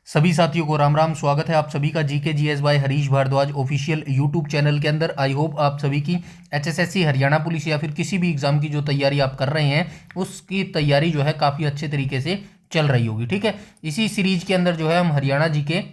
सभी साथियों को राम राम। स्वागत है आप सभी का GK GS by Harish Bhardwaj official YouTube channel के अंदर। आई होप आप सभी की एचएसएससी, हरियाणा पुलिस या फिर किसी भी एग्जाम की जो तैयारी आप कर रहे हैं उसकी तैयारी जो है काफ़ी अच्छे तरीके से चल रही होगी। ठीक है, इसी सीरीज के अंदर जो है हम Haryana GK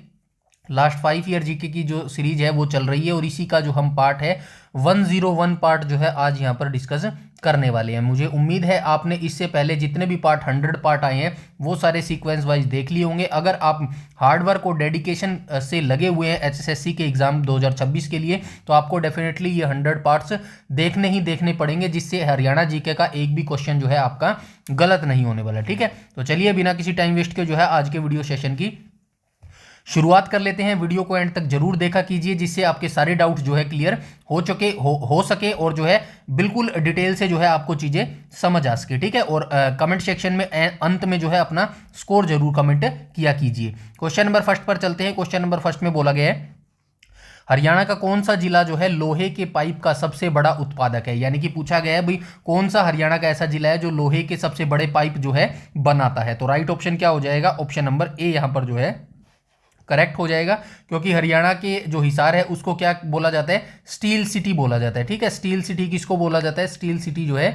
last 5 year GK की जो सीरीज है वो चल रही है और इसी का जो हम पार्ट है 101 पार्ट जो है आज यहाँ पर डिस्कस करने वाले हैं। मुझे उम्मीद है आपने इससे पहले जितने भी पार्ट 100 पार्ट आए हैं वो सारे सीक्वेंस वाइज देख लिए होंगे। अगर आप हार्ड वर्क और डेडिकेशन से लगे हुए हैं एचएसएससी के एग्जाम 2026 के लिए तो आपको डेफिनेटली ये 100 पार्ट्स देखने ही देखने पड़ेंगे, जिससे हरियाणा जीके का एक भी क्वेश्चन जो है आपका गलत नहीं होने वाला। ठीक है, तो चलिए बिना किसी टाइम वेस्ट के जो है आज के वीडियो सेशन की शुरुआत कर लेते हैं। वीडियो को एंड तक जरूर देखा कीजिए जिससे आपके सारे डाउट्स जो है क्लियर हो सके और जो है बिल्कुल डिटेल से जो है आपको चीजें समझ आ सके। ठीक है, और कमेंट सेक्शन में अंत में जो है अपना स्कोर जरूर कमेंट किया कीजिए। क्वेश्चन नंबर फर्स्ट पर चलते हैं। क्वेश्चन नंबर फर्स्ट में बोला गया है हरियाणा का कौन सा जिला जो है लोहे के पाइप का सबसे बड़ा उत्पादक है। यानी कि पूछा गया है भाई कौन सा हरियाणा का ऐसा जिला है जो लोहे के सबसे बड़े पाइप जो है बनाता है। तो राइट ऑप्शन क्या हो जाएगा? ऑप्शन नंबर ए यहां पर जो है करेक्ट हो जाएगा, क्योंकि हरियाणा के जो हिसार है उसको क्या बोला जाता है? स्टील सिटी बोला जाता है। ठीक है, स्टील सिटी किसको बोला जाता है? स्टील सिटी जो है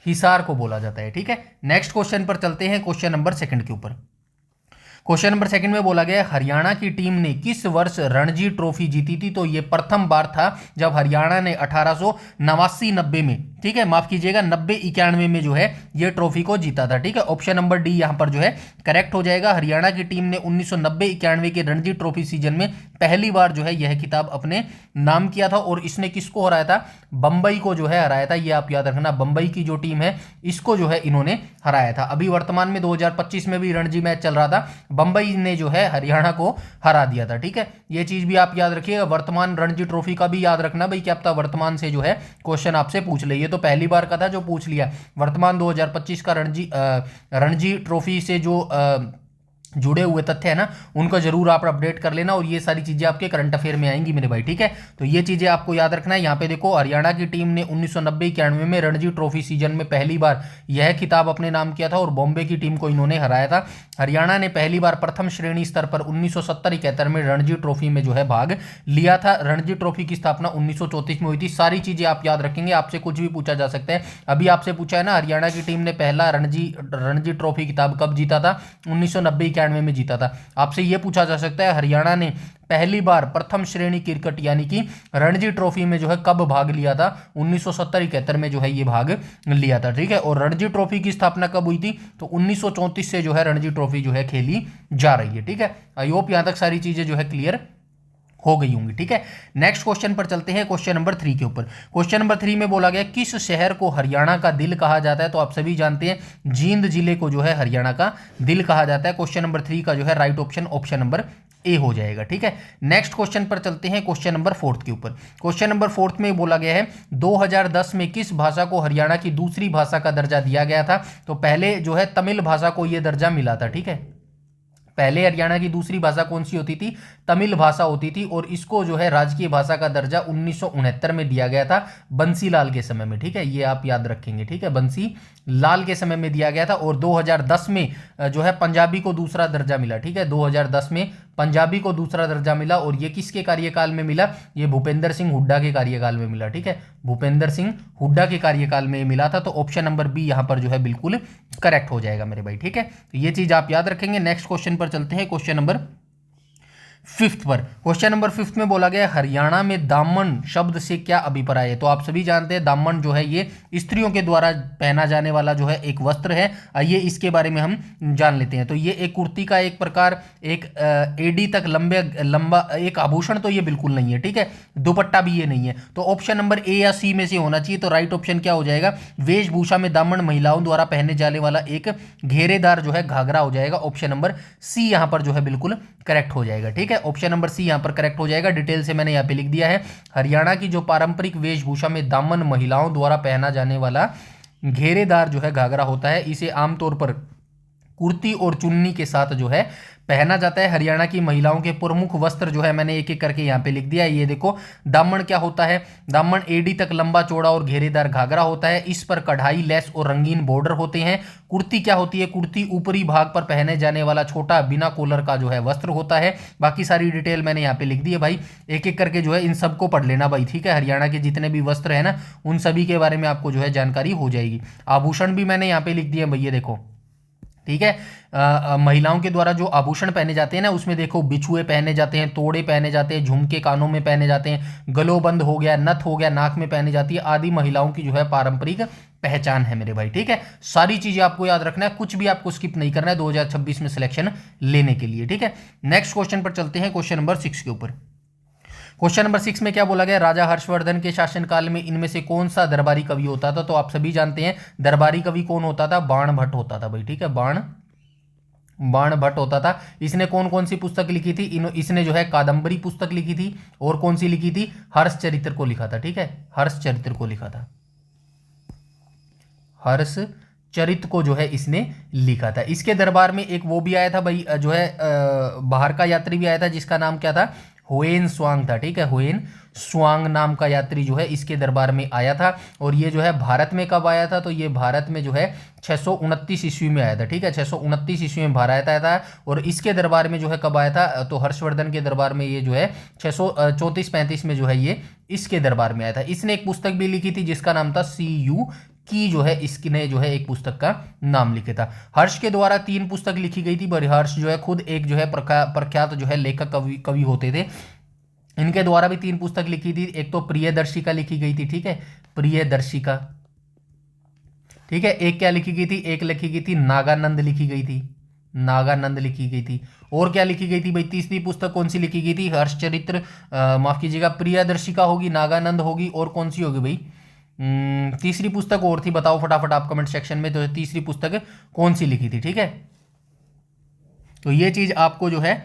हिसार को बोला जाता है। ठीक है, नेक्स्ट क्वेश्चन पर चलते हैं, क्वेश्चन नंबर सेकंड के ऊपर। क्वेश्चन नंबर सेकंड में बोला गया हरियाणा की टीम ने किस वर्ष रणजी ट्रॉफी जीती थी। तो ये प्रथम बार था जब हरियाणा ने 1889-90 में, ठीक है माफ कीजिएगा 90-91 में जो है ये ट्रॉफी को जीता था। ठीक है, ऑप्शन नंबर डी यहां पर जो है करेक्ट हो जाएगा। हरियाणा की टीम ने 1990-91 के रणजी ट्रॉफी सीजन में पहली बार जो है यह खिताब अपने नाम किया था और इसने किसको हराया था? बंबई को जो है हराया था। ये आप याद रखना, बंबई की जो टीम है इसको जो है इन्होंने हराया था। अभी वर्तमान में 2025 में भी रणजी मैच चल रहा था, बंबई ने जो है हरियाणा को हरा दिया था। ठीक है, ये चीज भी आप याद रखिएगा। वर्तमान रणजी ट्रॉफी का भी याद रखना भाई, क्या पता वर्तमान से जो है क्वेश्चन आपसे पूछ ले। ये तो पहली बार का था जो पूछ लिया। वर्तमान 2025 का रणजी ट्रॉफी से जो जुड़े हुए तथ्य है ना उनको जरूर आप अपडेट कर लेना और ये सारी चीजें आपके करंट अफेयर में आएंगी मेरे भाई। ठीक है, तो ये चीजें आपको याद रखना है। यहाँ पे देखो हरियाणा की टीम ने 1990-91 में रणजी ट्रॉफी सीजन में पहली बार यह खिताब अपने नाम किया था और बॉम्बे की टीम को इन्होंने हराया था। हरियाणा ने पहली बार प्रथम श्रेणी स्तर पर 1970-71 में रणजी ट्रॉफी में जो है भाग लिया था। रणजी ट्रॉफी की स्थापना 1934 में हुई थी। सारी चीजें आप याद रखेंगे, आपसे कुछ भी पूछा जा सकता है। अभी आपसे पूछा है ना हरियाणा की टीम ने पहला रणजी ट्रॉफी खिताब कब जीता था? 1990-91 में जीता था। आपसे यह पूछा जा सकता है हरियाणा ने पहली बार प्रथम श्रेणी क्रिकेट यानी कि रणजी ट्रॉफी में जो है कब भाग लिया था? 1970-71 में जो है ये भाग लिया था। ठीक है, और रणजी ट्रॉफी की स्थापना कब हुई थी? तो 1934 से जो है रणजी ट्रॉफी जो है खेली जा रही है। ठीक है, आई होप यहां तक सारी चीजें जो है क्लियर हो गई होंगी। ठीक है, नेक्स्ट क्वेश्चन पर चलते हैं, क्वेश्चन नंबर 3 के ऊपर। क्वेश्चन नंबर 3 में बोला गया किस शहर को हरियाणा का दिल कहा जाता है। तो आप सभी जानते हैं जींद जिले को जो है हरियाणा का दिल कहा जाता है। क्वेश्चन नंबर 3 का जो है right option option number A हो जाएगा। ठीक है, नेक्स्ट क्वेश्चन पर चलते हैं, क्वेश्चन नंबर 4 के ऊपर। क्वेश्चन नंबर 4 में बोला गया है 2010 में किस भाषा को हरियाणा की दूसरी भाषा का दर्जा दिया गया था। तो पहले जो है तमिल भाषा को यह दर्जा मिला था। ठीक है, पहले हरियाणा की दूसरी भाषा कौन सी होती थी? तमिल भाषा होती थी और इसको जो है राजकीय भाषा का दर्जा 1969 में दिया गया था बंसीलाल के समय में। ठीक है, ये आप याद रखेंगे। ठीक है, बंसी लाल के समय में दिया गया था और 2010 में जो है पंजाबी को दूसरा दर्जा मिला। ठीक है, 2010 में पंजाबी को दूसरा दर्जा मिला और ये किसके कार्यकाल में मिला? ये भूपेंद्र सिंह हुड्डा के कार्यकाल में मिला। ठीक है, भूपेंद्र सिंह हुड्डा के कार्यकाल में मिला था। तो ऑप्शन नंबर बी यहां पर जो है बिल्कुल करेक्ट हो जाएगा मेरे भाई। ठीक है, तो ये चीज आप याद रखेंगे। नेक्स्ट क्वेश्चन पर चलते हैं, क्वेश्चन नंबर 5 पर। क्वेश्चन नंबर 5 में बोला गया हरियाणा में दामन शब्द से क्या अभिप्राय है। तो आप सभी जानते हैं दामन जो है ये स्त्रियों के द्वारा पहना जाने वाला जो है एक वस्त्र है। आइए इसके बारे में हम जान लेते हैं। तो ये एक कुर्ती का एक प्रकार, एक एडी तक लंबा एक आभूषण तो ये बिल्कुल नहीं है। ठीक है, दुपट्टा भी ये नहीं है। तो ऑप्शन नंबर ए या सी में से होना चाहिए। तो राइट ऑप्शन क्या हो जाएगा? वेशभूषा में दामन महिलाओं द्वारा पहने जाने वाला एक घेरेदार जो है घाघरा हो जाएगा। ऑप्शन नंबर सी यहां पर जो है बिल्कुल करेक्ट हो जाएगा। ठीक है, ऑप्शन नंबर सी यहां पर करेक्ट हो जाएगा। डिटेल से मैंने यहां पे लिख दिया है। हरियाणा की जो पारंपरिक वेशभूषा में दामन महिलाओं द्वारा पहना जाने वाला घेरेदार जो है घाघरा होता है, इसे आमतौर पर कुर्ती और चुन्नी के साथ जो है पहना जाता है। हरियाणा की महिलाओं के प्रमुख वस्त्र जो है मैंने एक एक करके यहाँ पे लिख दिया है। ये देखो, दामन क्या होता है, दामन एडी तक लंबा चौड़ा और घेरेदार घाघरा होता है, इस पर कढ़ाई, लेस और रंगीन बॉर्डर होते हैं। कुर्ती क्या होती है, कुर्ती ऊपरी भाग पर पहने जाने वाला छोटा बिना कॉलर का जो है वस्त्र होता है। बाकी सारी डिटेल मैंने यहाँ पे लिख दी है भाई, एक एक करके जो है इन सबको पढ़ लेना भाई, ठीक है। हरियाणा के जितने भी वस्त्र है ना उन सभी के बारे में आपको जो है जानकारी हो जाएगी। आभूषण भी मैंने यहाँ पे लिख दिए भैया, देखो, ठीक है। महिलाओं के द्वारा जो आभूषण पहने जाते हैं ना उसमें देखो, बिछुए पहने जाते हैं, तोड़े पहने जाते हैं, झुमके कानों में पहने जाते हैं, गलोबंद हो गया, नथ हो गया, नाक में पहनी जाती है, आदि महिलाओं की जो है पारंपरिक पहचान है मेरे भाई, ठीक है। सारी चीजें आपको याद रखना है, कुछ भी आपको स्किप नहीं करना है 2026 में सिलेक्शन लेने के लिए, ठीक है। नेक्स्ट क्वेश्चन पर चलते हैं, क्वेश्चन नंबर 6 के ऊपर। क्वेश्चन नंबर 6 में क्या बोला गया, राजा हर्षवर्धन के शासनकाल में इनमें से कौन सा दरबारी कवि होता था। तो आप सभी जानते हैं दरबारी कवि कौन होता था, बाण भट्ट होता था भाई, ठीक है। बाण भट्ट होता था। इसने कौन कौन सी पुस्तक लिखी थी, इसने जो है कादंबरी पुस्तक लिखी थी, और कौन सी लिखी थी, हर्ष चरित्र को लिखा था, ठीक है। हर्ष चरित्र को लिखा था, हर्ष चरित्र को जो है इसने लिखा था। इसके दरबार में एक वो भी आया था भाई, जो है बाहर का यात्री भी आया था, जिसका नाम क्या था, हुएन स्वांग था, ठीक है। हुएन स्वांग नाम का यात्री जो है इसके दरबार में आया था। और ये जो है भारत में कब आया था, तो ये भारत में जो है 629 ईस्वी में आया था, ठीक है। 629 ईस्वी में भारत आया था। और इसके दरबार में जो है कब आया था, तो हर्षवर्धन के दरबार में ये जो है 634-35 में जो है ये इसके दरबार में आया था। इसने एक पुस्तक भी लिखी थी जिसका नाम था CU की, जो है इसने जो है एक पुस्तक का नाम लिखा था। हर्ष के द्वारा 3 पुस्तक लिखी गई थी, पर हर्ष जो है खुद एक जो है प्रख्यात जो है लेखक कवि होते थे। इनके द्वारा भी 3 पुस्तक लिखी थी, एक तो प्रियदर्शिका लिखी गई थी, ठीक है, प्रियदर्शिका, ठीक है। एक क्या लिखी गई थी, एक लिखी गई थी नागानंद लिखी गई थी, नागानंद लिखी गई थी। और क्या लिखी गई थी भाई, तीसरी पुस्तक कौन सी लिखी गई थी, हर्षचरित्र, माफ कीजिएगा, प्रियदर्शिका होगी, नागानंद होगी, और कौन सी होगी भाई, तीसरी पुस्तक और थी, बताओ फटाफट आप कमेंट सेक्शन में, तो तीसरी पुस्तक कौन सी लिखी थी, ठीक है। तो ये चीज आपको जो है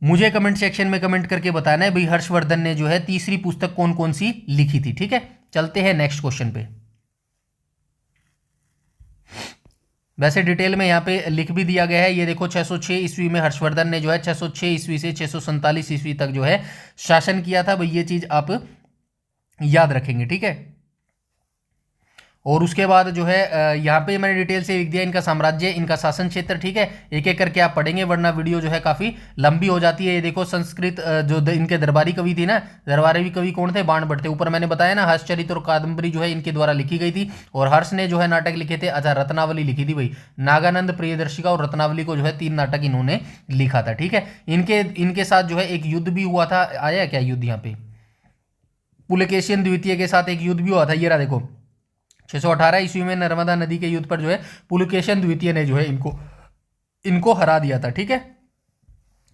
मुझे कमेंट सेक्शन में कमेंट करके बताना है भाई, हर्षवर्धन ने जो है तीसरी पुस्तक कौन कौन सी लिखी थी, ठीक है। चलते हैं नेक्स्ट क्वेश्चन पे। वैसे डिटेल में यहाँ पे लिख भी दिया गया है, ये देखो 606 ईस्वी में हर्षवर्धन ने जो है 606 ईस्वी से 647 ईस्वी तक जो है शासन किया था भाई, ये चीज आप याद रखेंगे, ठीक है। और उसके बाद जो है यहाँ पे मैंने डिटेल से लिख दिया इनका साम्राज्य, इनका शासन क्षेत्र, ठीक है। एक एक करके आप पढ़ेंगे वरना वीडियो जो है काफी लंबी हो जाती है। ये देखो संस्कृत जो इनके दरबारी कवि थी ना, दरबारी कवि कौन थे, बाण भट्ट थे। ऊपर मैंने बताया ना हर्षचरित्र और कादंबरी जो है इनके द्वारा लिखी गई थी। और हर्ष ने जो है नाटक लिखे थे, अच्छा रत्नावली लिखी थी भाई, नागानंद, प्रियदर्शिका और रत्नावली को जो है 3 नाटक इन्होंने लिखा था, ठीक है। इनके साथ जो है एक युद्ध भी हुआ था, आया क्या युद्ध यहाँ पे, पुलकेशिन द्वितीय के साथ एक युद्ध भी हुआ था। ये रहा देखो 618 ईस्वी में नर्मदा नदी के युद्ध पर जो है पुलकेशिन द्वितीय ने जो है इनको हरा दिया था, ठीक है।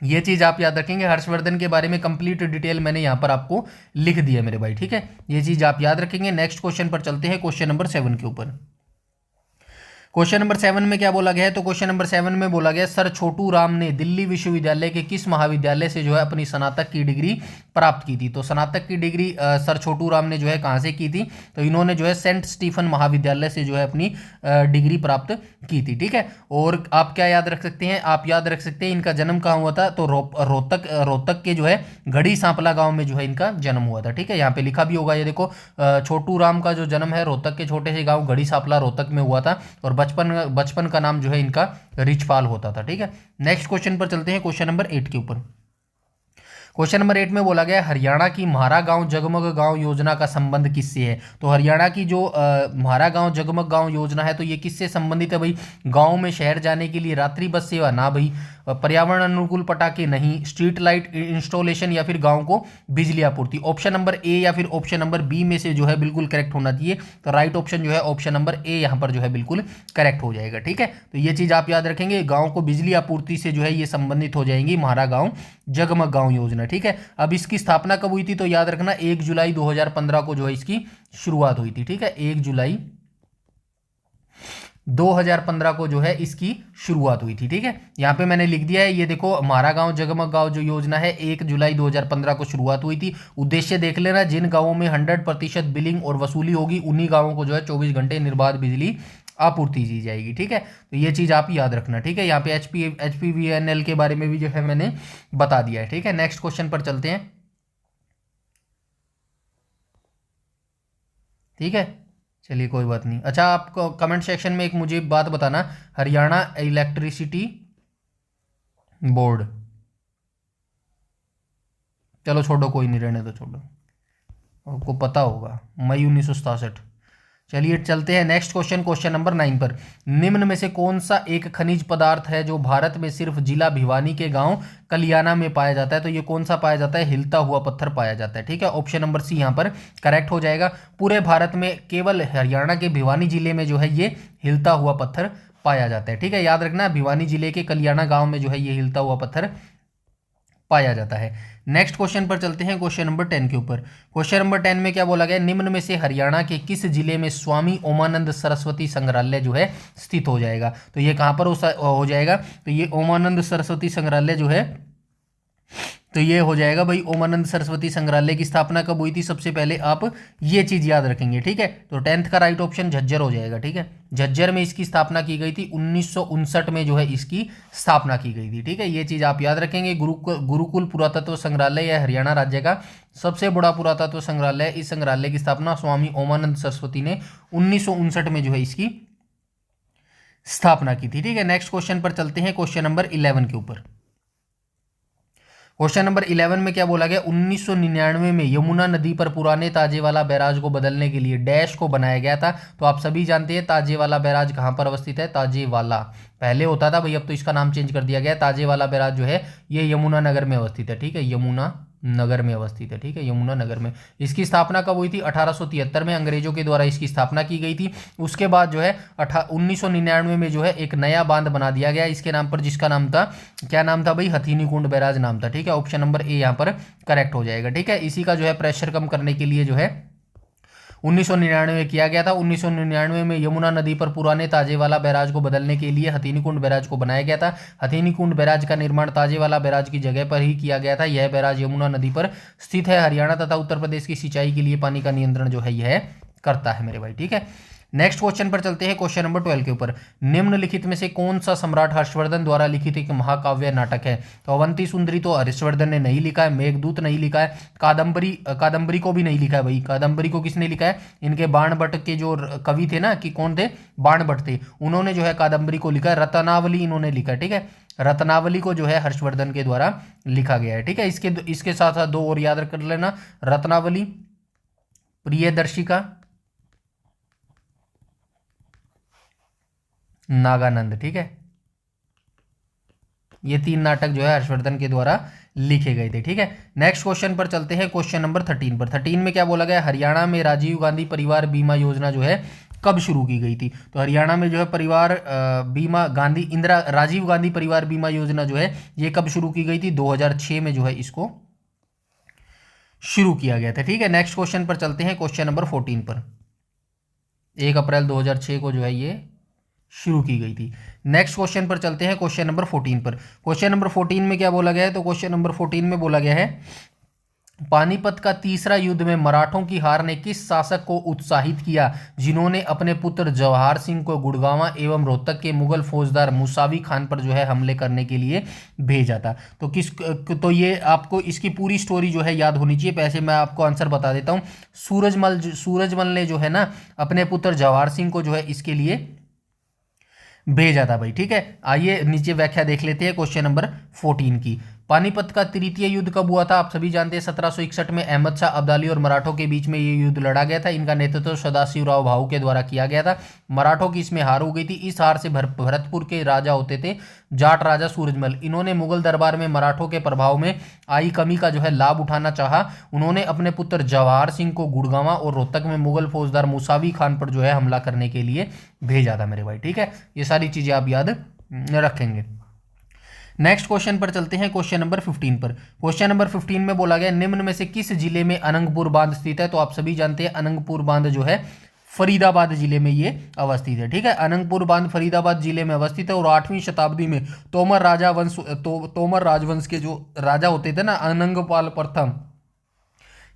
ये चीज आप याद रखेंगे, हर्षवर्धन के बारे में कंप्लीट डिटेल मैंने यहां पर आपको लिख दी है मेरे भाई, ठीक है। ये चीज आप याद रखेंगे। नेक्स्ट क्वेश्चन पर चलते हैं, क्वेश्चन नंबर 7 के ऊपर। क्वेश्चन नंबर 7 में क्या बोला गया है, तो क्वेश्चन नंबर 7 में बोला गया सर छोटू राम ने दिल्ली विश्वविद्यालय के किस महाविद्यालय से जो है अपनी स्नातक की डिग्री प्राप्त की थी। तो स्नातक की डिग्री सर छोटू राम ने जो है कहाँ से की थी, तो इन्होंने जो है सेंट स्टीफन महाविद्यालय से जो है अपनी डिग्री प्राप्त की थी, ठीक है। और आप क्या याद रख सकते हैं, आप याद रख सकते हैं इनका जन्म कहाँ हुआ था, तो रोहतक के जो है घड़ी सांपला गाँव में जो है इनका जन्म हुआ था, ठीक है। यहाँ पे लिखा भी होगा, ये देखो छोटू राम का जो जन्म है रोहतक के छोटे से गाँव घड़ी सांपला रोहतक में हुआ था। और बचपन का नाम जो है इनका रिचपाल होता था, ठीक है। नेक्स्ट क्वेश्चन पर चलते हैं, क्वेश्चन नंबर 8 के ऊपर। क्वेश्चन नंबर 8 में बोला गया हरियाणा की म्हारा गांव जगमग गांव योजना का संबंध किससे है। तो हरियाणा की जो म्हारा गांव जगमग गांव योजना है, तो ये किससे संबंधित है भाई, गांव में शहर जाने के लिए रात्रि बस सेवा ना भाई, पर्यावरण अनुकूल पटाखे नहीं, स्ट्रीट लाइट इंस्टॉलेशन या फिर गांव को बिजली आपूर्ति। ऑप्शन नंबर ए या फिर ऑप्शन नंबर बी में से जो है बिल्कुल करेक्ट होना चाहिए। तो राइट ऑप्शन जो है ऑप्शन नंबर ए यहाँ पर जो है बिल्कुल करेक्ट हो जाएगा, ठीक है। तो ये चीज आप याद रखेंगे, गांव को बिजली आपूर्ति से जो है ये संबंधित हो जाएंगी म्हारा गांव जगमग गांव योजना, ठीक है। अब इसकी स्थापना कब हुई थी, तो याद रखना 1 जुलाई 2015 को जो है इसकी शुरुआत हुई थी, ठीक है। 1 जुलाई 2015 को जो है इसकी शुरुआत हुई थी, ठीक है। यहाँ पे मैंने लिख दिया है, ये देखो हमारा गांव जगमग गांव जो योजना है 1 जुलाई 2015 को शुरुआत हुई थी। उद्देश्य देख लेना, जिन गांवों में 100% बिलिंग और वसूली होगी उन्हीं गांवों को जो है 24 घंटे निर्बाध बिजली आपूर्ति की जाएगी। ठीक है, तो ये चीज़ आप याद रखना। ठीक है, यहाँ पे HPVNL के बारे में भी जो है मैंने बता दिया है। ठीक है, नेक्स्ट क्वेश्चन पर चलते हैं। ठीक है, चलिए कोई बात नहीं। अच्छा, आपको कमेंट सेक्शन में एक मुझे बात बताना, हरियाणा इलेक्ट्रिसिटी बोर्ड, चलो छोड़ो, कोई नहीं, रहने दो, छोड़ो, आपको पता होगा, मई 1967। चलिए चलते हैं नेक्स्ट क्वेश्चन, क्वेश्चन नंबर 9 पर। निम्न में से कौन सा एक खनिज पदार्थ है जो भारत में सिर्फ जिला भिवानी के गांव कलियाना में पाया जाता है? तो ये कौन सा पाया जाता है? हिलता हुआ पत्थर पाया जाता है। ठीक है, ऑप्शन नंबर सी यहाँ पर करेक्ट हो जाएगा। पूरे भारत में केवल हरियाणा के भिवानी जिले में जो है ये हिलता हुआ पत्थर पाया जाता है। ठीक है, याद रखना, भिवानी जिले के कलियाना गांव में जो है ये हिलता हुआ पत्थर पाया जाता है। नेक्स्ट क्वेश्चन पर चलते हैं, क्वेश्चन नंबर 10 के ऊपर। क्वेश्चन नंबर 10 में क्या बोला गया? निम्न में से हरियाणा के किस जिले में स्वामी ओमानंद सरस्वती संग्रहालय जो है स्थित हो जाएगा? तो ये कहाँ पर हो जाएगा? तो ये ओमानंद सरस्वती संग्रहालय जो है, तो ये हो जाएगा भाई, ओमानंद सरस्वती संग्रहालय की स्थापना कब हुई थी? सबसे पहले आप ये चीज याद रखेंगे। ठीक है, तो 10th का राइट ऑप्शन झज्जर हो जाएगा। ठीक है, झज्जर में इसकी स्थापना की गई थी, 1959 में जो है इसकी स्थापना की गई थी। ठीक है, ये चीज आप याद रखेंगे। गुरुकुल पुरातत्व संग्रहालय यह हरियाणा राज्य का सबसे बड़ा पुरातत्व संग्रहालय है। इस संग्रहालय की स्थापना स्वामी ओमानंद सरस्वती ने 1959 में जो है इसकी स्थापना की थी। ठीक है, नेक्स्ट क्वेश्चन पर चलते हैं, क्वेश्चन नंबर 11 के ऊपर। क्वेश्चन नंबर 11 में क्या बोला गया? 1999 में यमुना नदी पर पुराने ताजेवाला बैराज को बदलने के लिए डैश को बनाया गया था। तो आप सभी जानते हैं ताजेवाला बैराज कहाँ पर अवस्थित है? ताजेवाला पहले होता था भाई, अब तो इसका नाम चेंज कर दिया गया। ताजेवाला बैराज जो है ये यमुना नगर में अवस्थित है। ठीक है, यमुना नगर में अवस्थित है। ठीक है, यमुना नगर में। इसकी स्थापना कब हुई थी? 1873 में अंग्रेजों के द्वारा इसकी स्थापना की गई थी। उसके बाद जो है 1999 में जो है एक नया बांध बना दिया गया इसके नाम पर, जिसका नाम था, क्या नाम था भाई? हथीनी कुंड बैराज नाम था। ठीक है, ऑप्शन नंबर ए यहाँ पर करेक्ट हो जाएगा। ठीक है, इसी का जो है प्रेशर कम करने के लिए जो है 1999 में किया गया था। 1999 में यमुना नदी पर पुराने ताजेवाला बैराज को बदलने के लिए हथीनीकुंड बैराज को बनाया गया था। हथीनीकुंड बैराज का निर्माण ताजेवाला बैराज की जगह पर ही किया गया था। यह बैराज यमुना नदी पर स्थित है। हरियाणा तथा उत्तर प्रदेश की सिंचाई के लिए पानी का नियंत्रण जो है यह करता है मेरे भाई। ठीक है, नेक्स्ट क्वेश्चन पर चलते हैं, क्वेश्चन नंबर 12 के ऊपर। निम्नलिखित में से कौन सा सम्राट हर्षवर्धन द्वारा लिखित एक महाकाव्य नाटक है? तो अवंती सुंदरी तो हर्षवर्धन ने नहीं लिखा है, मेघदूत नहीं लिखा है, कादंबरी को भी नहीं लिखा है भाई। कादंबरी को किसने लिखा है? इनके बाणभट्ट के जो कवि थे ना, कि कौन थे? बाणभट्ट थे, उन्होंने जो है कादंबरी को लिखा है। रत्नावली इन्होंने लिखा है। ठीक है, रत्नावली को जो है हर्षवर्धन के द्वारा लिखा गया है। ठीक है, इसके साथ साथ दो और याद कर लेना, रत्नावली, प्रियदर्शिका, नागानंद। ठीक है, ये 3 नाटक जो है हर्षवर्धन के द्वारा लिखे गए थे। ठीक है, नेक्स्ट क्वेश्चन पर चलते हैं, क्वेश्चन नंबर 13 पर। 13 में क्या बोला गया? हरियाणा में राजीव गांधी परिवार बीमा योजना जो है कब शुरू की गई थी? तो हरियाणा में जो है परिवार बीमा राजीव गांधी परिवार बीमा योजना जो है ये कब शुरू की गई थी? 2006 में जो है इसको शुरू किया गया था। ठीक है, नेक्स्ट क्वेश्चन पर चलते हैं, क्वेश्चन नंबर 14 पर। 1 अप्रैल 2006 को जो है ये शुरू की गई थी। नेक्स्ट क्वेश्चन पर चलते हैं, क्वेश्चन नंबर 14 पर। क्वेश्चन नंबर 14 में क्या बोला गया है? तो क्वेश्चन नंबर 14 में बोला गया है, पानीपत का तीसरा युद्ध में मराठों की हार ने किस शासक को उत्साहित किया जिन्होंने अपने पुत्र जवाहर सिंह को गुड़गांव एवं रोहतक के मुगल फौजदार मुसावी खान पर जो है हमले करने के लिए भेजा था? तो ये आपको इसकी पूरी स्टोरी जो है याद होनी चाहिए। पैसे मैं आपको आंसर बता देता हूँ। सूरजमल ने जो है ना अपने पुत्र जवाहर सिंह को जो है इसके लिए भेजा था भाई। ठीक है, आइए नीचे व्याख्या देख लेते हैं क्वेश्चन नंबर 14 की। पानीपत का तृतीय युद्ध कब हुआ था? आप सभी जानते हैं 1761 में अहमद शाह अब्दाली और मराठों के बीच में ये युद्ध लड़ा गया था। इनका नेतृत्व सदाशिवराव भाऊ के द्वारा किया गया था। मराठों की इसमें हार हो गई थी। इस हार से भरतपुर के राजा होते थे जाट राजा सूरजमल। इन्होंने मुगल दरबार में मराठों के प्रभाव में आई कमी का जो है लाभ उठाना चाहा। उन्होंने अपने पुत्र जवाहर सिंह को गुड़गांव और रोहतक में मुगल फौजदार मुसावी खान पर जो है हमला करने के लिए भेजा था मेरे भाई। ठीक है, ये सारी चीजें आप याद रखेंगे। नेक्स्ट क्वेश्चन पर चलते हैं, क्वेश्चन नंबर 15 पर। क्वेश्चन नंबर 15 में बोला गया, निम्न में से किस जिले में अनंगपुर बांध स्थित है? तो आप सभी जानते हैं अनंगपुर बांध जो है फरीदाबाद जिले में ये अवस्थित है। ठीक है, अनंगपुर बांध फरीदाबाद जिले में अवस्थित है और 8वीं शताब्दी में तोमर राजवंश के जो राजा होते थे ना, अनंगपाल प्रथम,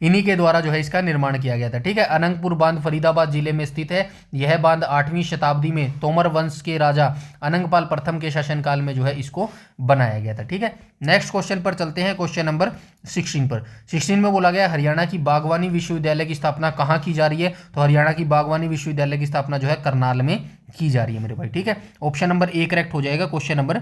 इन्हीं के द्वारा जो है इसका निर्माण किया गया था। ठीक है, अनंगपुर बांध फरीदाबाद जिले में स्थित है। यह बांध 8वीं शताब्दी में तोमर वंश के राजा अनंगपाल प्रथम के शासनकाल में जो है इसको बनाया गया था। ठीक है, नेक्स्ट क्वेश्चन पर चलते हैं, क्वेश्चन नंबर 16 पर। 16 में बोला गया हरियाणा की बागवानी विश्वविद्यालय की स्थापना कहाँ की जा रही है? तो हरियाणा की बागवानी विश्वविद्यालय की स्थापना जो है करनाल में की जा रही है मेरे भाई। ठीक है, ऑप्शन नंबर ए करेक्ट हो जाएगा क्वेश्चन नंबर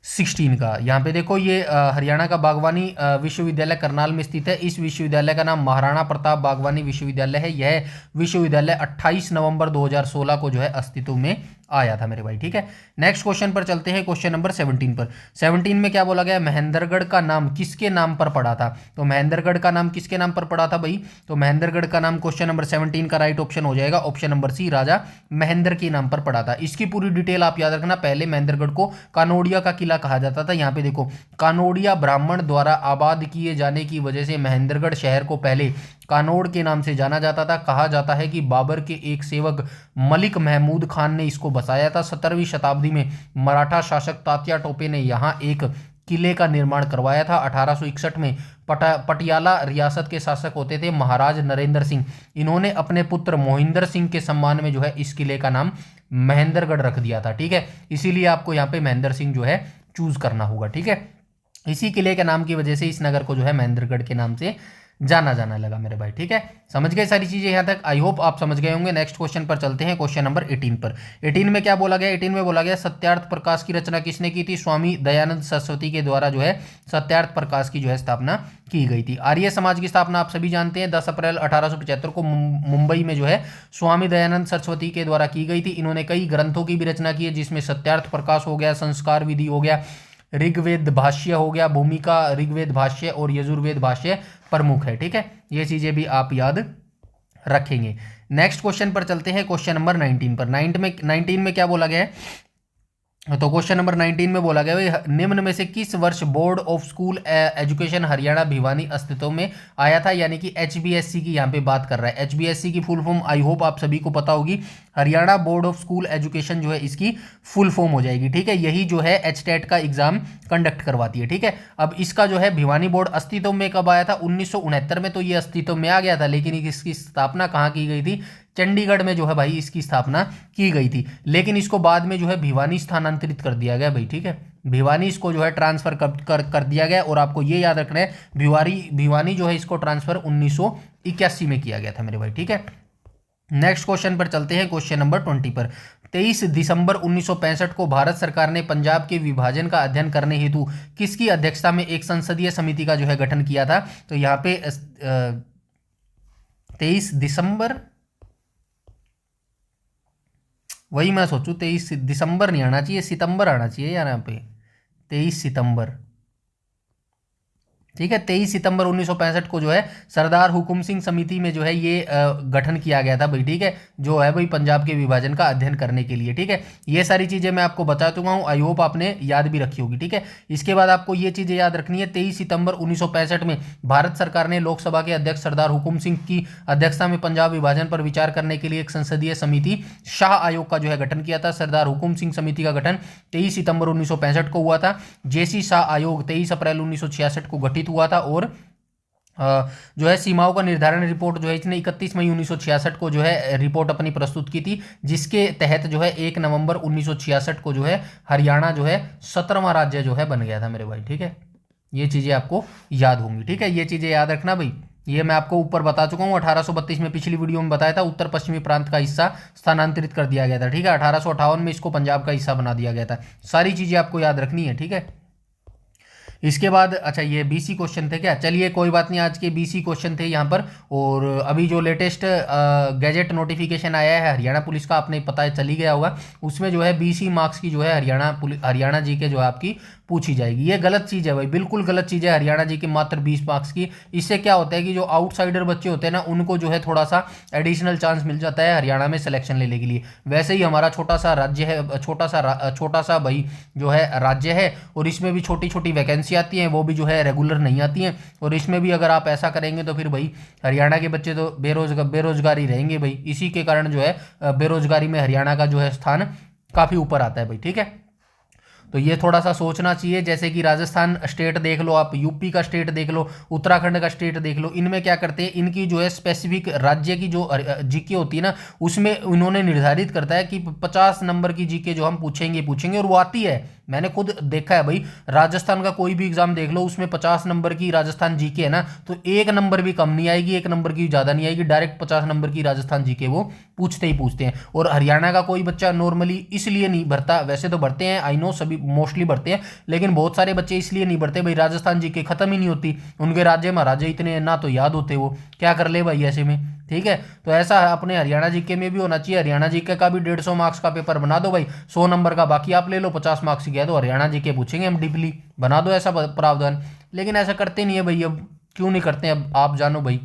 16 का। यहाँ पे देखो ये हरियाणा का बागवानी विश्वविद्यालय करनाल में स्थित है। इस विश्वविद्यालय का नाम महाराणा प्रताप बागवानी विश्वविद्यालय है। यह विश्वविद्यालय 28 नवंबर 2016 को जो है अस्तित्व में आया था मेरे भाई। ठीक है, नेक्स्ट क्वेश्चन पर चलते हैं, क्वेश्चन नंबर 17 पर। 17 में क्या बोला गया? महेंद्रगढ़ का नाम किसके नाम पर पड़ा था? तो महेंद्रगढ़ का नाम किसके नाम पर पड़ा था भाई? तो महेंद्रगढ़ का नाम क्वेश्चन नंबर 17 का राइट ऑप्शन हो जाएगा ऑप्शन नंबर सी, राजा महेंद्र के नाम पर पड़ा था। इसकी पूरी डिटेल आप याद रखना। पहले महेंद्रगढ़ को कानोड़िया का किला कहा जाता था। यहाँ पे देखो, कानोड़िया ब्राह्मण द्वारा आबाद किए जाने की वजह से महेंद्रगढ़ शहर को पहले कानोड़ के नाम से जाना जाता था। कहा जाता है कि बाबर के एक सेवक मलिक महमूद खान ने इसको बसाया था। 17वीं शताब्दी में मराठा शासक तात्या टोपे ने यहाँ एक किले का निर्माण करवाया था। 1861 में पटियाला रियासत के शासक होते थे महाराज नरेंद्र सिंह। इन्होंने अपने पुत्र मोहिंदर सिंह के सम्मान में जो है इस किले का नाम महेंद्रगढ़ रख दिया था। ठीक है, इसीलिए आपको यहाँ पे महेंद्र सिंह जो है चूज करना होगा। ठीक है, इसी किले के नाम की वजह से इस नगर को जो है महेंद्रगढ़ के नाम से जाना लगा मेरे भाई। ठीक है, समझ गए सारी चीजें यहाँ तक? आई होप आप समझ गए होंगे। नेक्स्ट क्वेश्चन पर चलते हैं, क्वेश्चन नंबर 18 पर। 18 में क्या बोला गया? 18 में बोला गया सत्यार्थ प्रकाश की रचना किसने की थी? स्वामी दयानंद सरस्वती के द्वारा जो है सत्यार्थ प्रकाश की जो है स्थापना की गई थी। आर्य समाज की स्थापना आप सभी जानते हैं 10 अप्रैल 1875 को मुंबई में जो है स्वामी दयानंद सरस्वती के द्वारा की गई थी। इन्होंने कई ग्रंथों की भी रचना की है, जिसमें सत्यार्थ प्रकाश हो गया, संस्कार विधि हो गया, ऋग्वेद भाष्य हो गया, भूमिका ऋग्वेद भाष्य और यजुर्वेद भाष्य प्रमुख है। ठीक है, ये चीजें भी आप याद रखेंगे। नेक्स्ट क्वेश्चन पर चलते हैं, क्वेश्चन नंबर 19 पर। 19 में क्या बोला गया है? तो क्वेश्चन नंबर 19 में बोला गया निम्न में से किस वर्ष board of school education Haryana Bhiwani अस्तित्व में आया था? यानी कि HBSC की यहाँ पे बात कर रहा है। HBSC की फुल फॉर्म आई होप आप सभी को पता होगी, Haryana board of school education जो है इसकी फुल फॉर्म हो जाएगी। ठीक है, यही जो है HTET का एग्जाम कंडक्ट करवाती है। ठीक है, अब इसका जो है भिवानी बोर्ड अस्तित्व में कब आया था? 1969 में तो ये अस्तित्व में आ गया था, लेकिन इसकी स्थापना कहाँ की गई थी? चंडीगढ़ में जो है भाई इसकी स्थापना की गई थी, लेकिन इसको बाद में जो है भिवानी स्थानांतरित कर दिया गया भाई। ठीक है, भिवानी इसको जो है ट्रांसफर कर दिया गया। और आपको ये याद रखना है भिवानी जो है इसको ट्रांसफर 1981 में किया गया था मेरे भाई। ठीक है, नेक्स्ट क्वेश्चन पर चलते हैं, क्वेश्चन नंबर 20 पर। 23 दिसंबर 1965 को भारत सरकार ने पंजाब के विभाजन का अध्ययन करने हेतु किसकी अध्यक्षता में एक संसदीय समिति का जो है गठन किया था? तो यहाँ पे 23 दिसंबर, वही मैं सोचूं 23 दिसंबर नहीं आना चाहिए, सितंबर आना चाहिए यार यहाँ पे, 23 सितंबर। ठीक है, 23 सितंबर 1965 को जो है सरदार हुकुम सिंह समिति में जो है ये गठन किया गया था भाई। ठीक है, जो है भाई पंजाब के विभाजन का अध्ययन करने के लिए। ठीक है, ये सारी चीज़ें मैं आपको बता चुका हूँ, आई होप आपने याद भी रखी होगी। ठीक है, इसके बाद आपको ये चीज़ें याद रखनी है। 23 सितंबर 1965 में भारत सरकार ने लोकसभा के अध्यक्ष सरदार हुकुम सिंह की अध्यक्षता में पंजाब विभाजन पर विचार करने के लिए एक संसदीय समिति शाह आयोग का जो है गठन किया था। सरदार हुकुम सिंह समिति का गठन 23 सितंबर 1965 को हुआ था। जेसी शाह आयोग 23 अप्रैल 1966 को गठित हुआ था। और जो है सीमाओं का निर्धारण रिपोर्ट जो है इसने 31 मई 1966 को जो है रिपोर्ट अपनी प्रस्तुत की थी, जिसके तहत जो है 1 नवंबर 1966 को जो है हरियाणा जो है 17वां राज्य जो है बन गया था मेरे भाई। ठीक है, ये चीज़ें आपको याद होंगी। ठीक है, ये चीज़ें याद रखना भाई। ये मैं आपको ऊपर बता चुका हूँ, 1832 में पिछली वीडियो में बताया था उत्तर पश्चिमी प्रांत का हिस्सा स्थानांतरित कर दिया गया था। ठीक है, 1858 में इसको पंजाब का हिस्सा बना दिया गया था। सारी चीज़ें आपको याद रखनी है। ठीक है, इसके बाद अच्छा ये BC क्वेश्चन थे क्या? चलिए कोई बात नहीं, आज के BC क्वेश्चन थे यहाँ पर। और अभी जो लेटेस्ट गैजेट नोटिफिकेशन आया है हरियाणा पुलिस का, आपने पता है चली गया होगा, उसमें जो है BC मार्क्स की जो है हरियाणा जी के जो है आपकी पूछी जाएगी। ये गलत चीज़ है भाई, बिल्कुल गलत चीज़ है। हरियाणा जी के मात्र 20 मार्क्स की, इससे क्या होता है कि जो आउटसाइडर बच्चे होते हैं ना उनको जो है थोड़ा सा एडिशनल चांस मिल जाता है हरियाणा में सिलेक्शन लेने के लिए। वैसे ही हमारा छोटा सा राज्य है, छोटा सा भाई जो है राज्य है, और इसमें भी छोटी छोटी वैकेंसी आती हैं, वो भी जो है रेगुलर नहीं आती हैं। और इसमें भी अगर आप ऐसा करेंगे तो फिर भाई हरियाणा के बच्चे तो बेरोजगारी रहेंगे भाई। इसी के कारण जो है बेरोजगारी में हरियाणा का जो है स्थान काफ़ी ऊपर आता है भाई। ठीक है, तो ये थोड़ा सा सोचना चाहिए। जैसे कि राजस्थान स्टेट देख लो आप, यूपी का स्टेट देख लो, उत्तराखंड का स्टेट देख लो, इनमें क्या करते हैं, इनकी जो है स्पेसिफिक राज्य की जो जीके होती है ना, उसमें उन्होंने निर्धारित करता है कि 50 नंबर की जीके जो हम पूछेंगे पूछेंगे, और वो आती है। मैंने खुद देखा है भाई, राजस्थान का कोई भी एग्जाम देख लो, उसमें 50 नंबर की राजस्थान जीके है ना, तो एक नंबर भी कम नहीं आएगी, एक नंबर की ज़्यादा नहीं आएगी, डायरेक्ट 50 नंबर की राजस्थान जीके वो पूछते ही पूछते हैं। और हरियाणा का कोई बच्चा नॉर्मली इसलिए नहीं भरता, वैसे तो भरते हैं, आई नो सभी मोस्टली भरते हैं, लेकिन बहुत सारे बच्चे इसलिए नहीं भरते भाई, राजस्थान जीके खत्म ही नहीं होती, उनके राज्य महाराजे इतने ना तो याद होते, वो क्या कर ले भाई ऐसे में। ठीक है, तो ऐसा अपने हरियाणा जीके में भी होना चाहिए। हरियाणा जीके का भी 150 मार्क्स का पेपर बना दो भाई, 100 नंबर का बाकी आप ले लो, 50 मार्क्स की है तो हरियाणा जीके पूछेंगे हम डीपली, बना दो ऐसा प्रावधान। लेकिन ऐसा करते नहीं है भाई, अब क्यों नहीं करते, अब आप जानो भाई,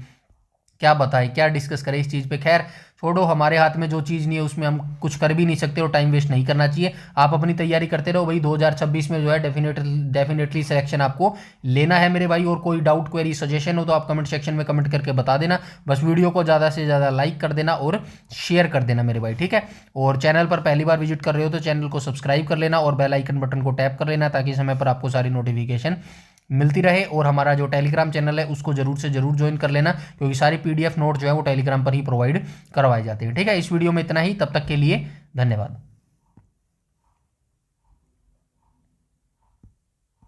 क्या बताएं, क्या डिस्कस करें इस चीज़ पे। खैर छोड़ो, हमारे हाथ में जो चीज़ नहीं है उसमें हम कुछ कर भी नहीं सकते, और टाइम वेस्ट नहीं करना चाहिए। आप अपनी तैयारी करते रहो भाई, 2026 में जो है डेफिनेटली सिलेक्शन आपको लेना है मेरे भाई। और कोई डाउट, क्वेरी, सजेशन हो तो आप कमेंट सेक्शन में कमेंट करके बता देना। बस वीडियो को ज़्यादा से ज़्यादा लाइक कर देना और शेयर कर देना मेरे भाई, ठीक है। और चैनल पर पहली बार विजिट कर रहे हो तो चैनल को सब्सक्राइब कर लेना और बेल आइकन बटन को टैप कर लेना, ताकि समय पर आपको सारी नोटिफिकेशन मिलती रहे। और हमारा जो टेलीग्राम चैनल है उसको जरूर से जरूर ज्वाइन कर लेना, क्योंकि सारी पीडीएफ नोट जो है वो टेलीग्राम पर ही प्रोवाइड करवाए जाते हैं, ठीक है। इस वीडियो में इतना ही, तब तक के लिए धन्यवाद।